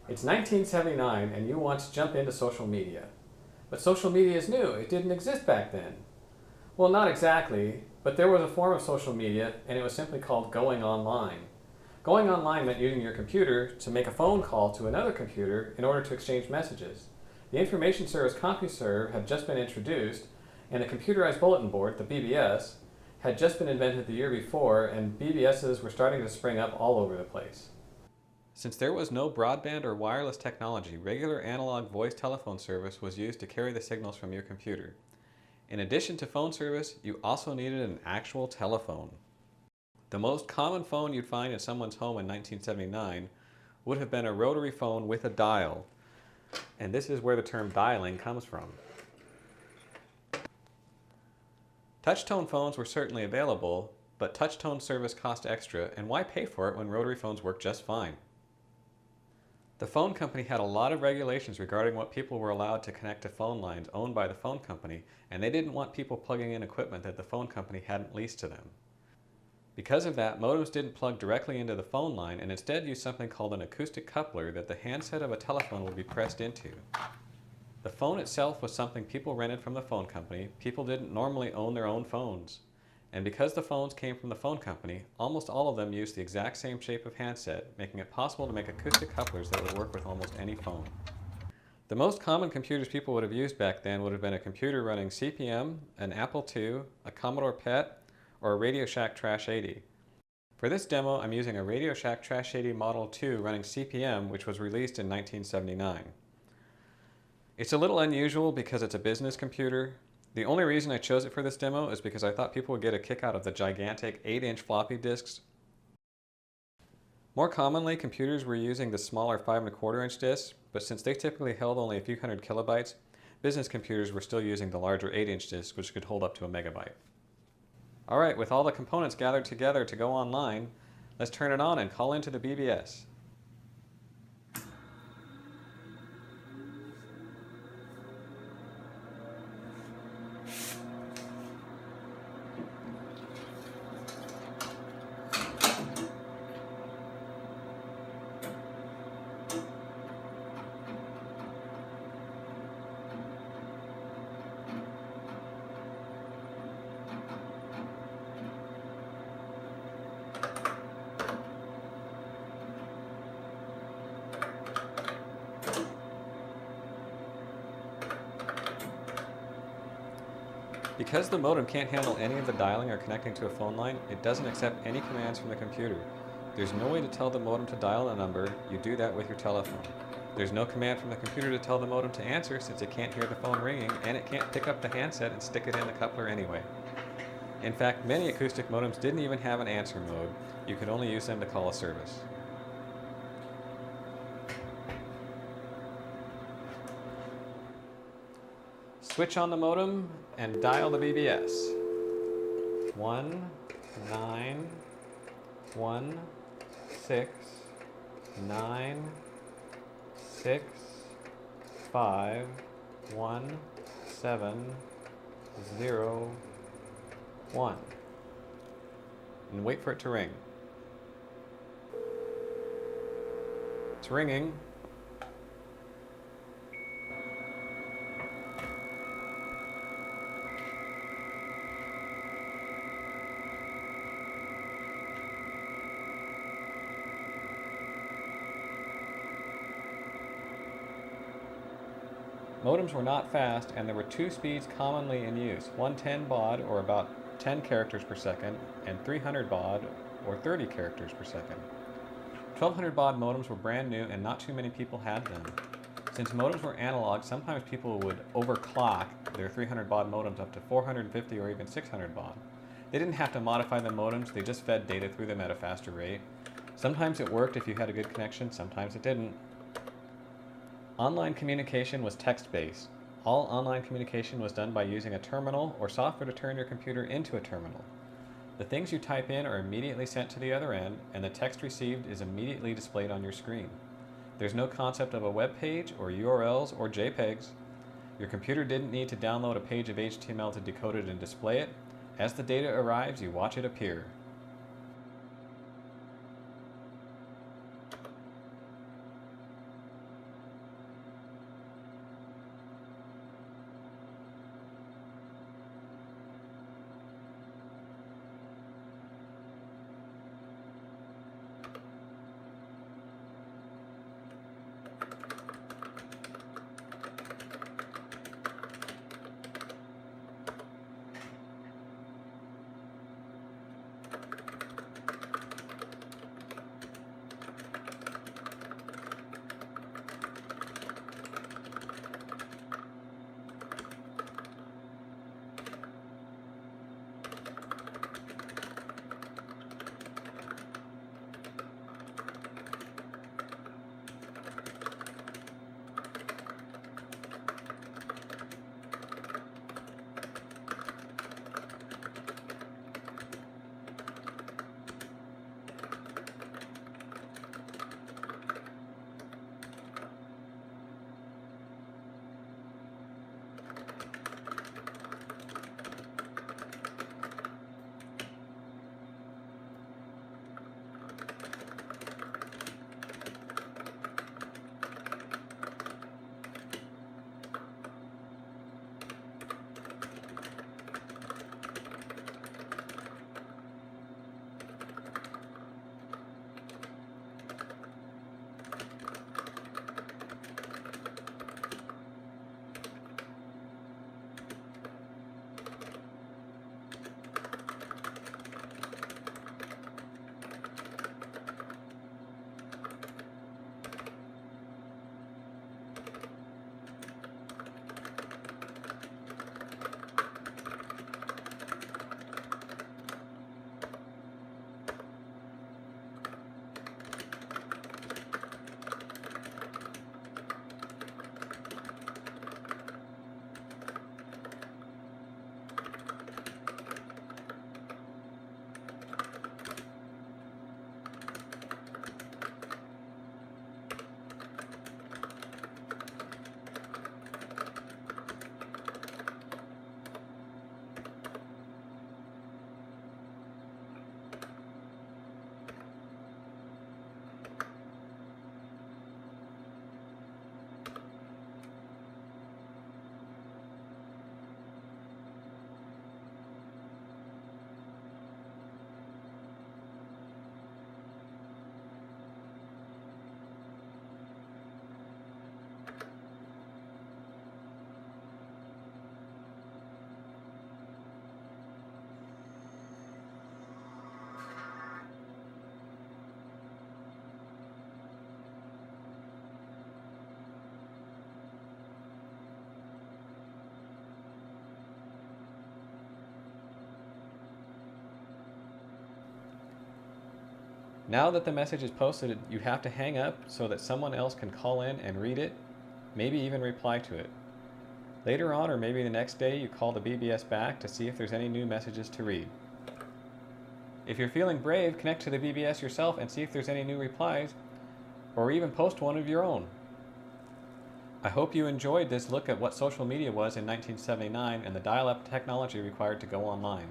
It's 1979 and you want to jump into social media. But social media is new, it didn't exist back then. Well, not exactly, but there was a form of social media and it was simply called going online. Going online meant using your computer to make a phone call to another computer in order to exchange messages. The information service CompuServe had just been introduced, and the computerized bulletin board, the BBS, had just been invented the year before, and BBSs were starting to spring up all over the place. Since there was no broadband or wireless technology, regular analog voice telephone service was used to carry the signals from your computer. In addition to phone service, you also needed an actual telephone. The most common phone you'd find in someone's home in 1979 would have been a rotary phone with a dial, and this is where the term dialing comes from. Touch-tone phones were certainly available, but touch-tone service cost extra, and why pay for it when rotary phones work just fine? The phone company had a lot of regulations regarding what people were allowed to connect to phone lines owned by the phone company, and they didn't want people plugging in equipment that the phone company hadn't leased to them. Because of that, modems didn't plug directly into the phone line and instead used something called an acoustic coupler that the handset of a telephone would be pressed into. The phone itself was something people rented from the phone company. People didn't normally own their own phones. And because the phones came from the phone company, almost all of them used the exact same shape of handset, making it possible to make acoustic couplers that would work with almost any phone. The most common computers people would have used back then would have been a computer running CP/M, an Apple II, a Commodore PET, or a Radio Shack Trash 80. For this demo, I'm using a Radio Shack Trash 80 Model 2 running CP/M, which was released in 1979. It's a little unusual because it's a business computer. The only reason I chose it for this demo is because I thought people would get a kick out of the gigantic 8-inch floppy disks. More commonly, computers were using the smaller 5¼ inch disks, but since they typically held only a few hundred kilobytes, business computers were still using the larger 8-inch disks, which could hold up to a megabyte. Alright, with all the components gathered together to go online, let's turn it on and call into the BBS. Because the modem can't handle any of the dialing or connecting to a phone line, it doesn't accept any commands from the computer. There's no way to tell the modem to dial a number. You do that with your telephone. There's no command from the computer to tell the modem to answer since it can't hear the phone ringing, and it can't pick up the handset and stick it in the coupler anyway. In fact, many acoustic modems didn't even have an answer mode. You could only use them to call a service. Switch on the modem and dial the BBS. 191651701. And wait for it to ring. It's ringing. Modems were not fast, and there were two speeds commonly in use, 110 baud, or about 10 characters per second, and 300 baud, or 30 characters per second. 1200 baud modems were brand new, and not too many people had them. Since modems were analog, sometimes people would overclock their 300 baud modems up to 450 or even 600 baud. They didn't have to modify the modems, they just fed data through them at a faster rate. Sometimes it worked if you had a good connection, sometimes it didn't. Online communication was text-based. All online communication was done by using a terminal or software to turn your computer into a terminal. The things you type in are immediately sent to the other end, and the text received is immediately displayed on your screen. There's no concept of a web page or URLs or JPEGs. Your computer didn't need to download a page of HTML to decode it and display it. As the data arrives, you watch it appear. Now that the message is posted, you have to hang up so that someone else can call in and read it, maybe even reply to it. Later on, or maybe the next day, you call the BBS back to see if there's any new messages to read. If you're feeling brave, connect to the BBS yourself and see if there's any new replies, or even post one of your own. I hope you enjoyed this look at what social media was in 1979 and the dial-up technology required to go online.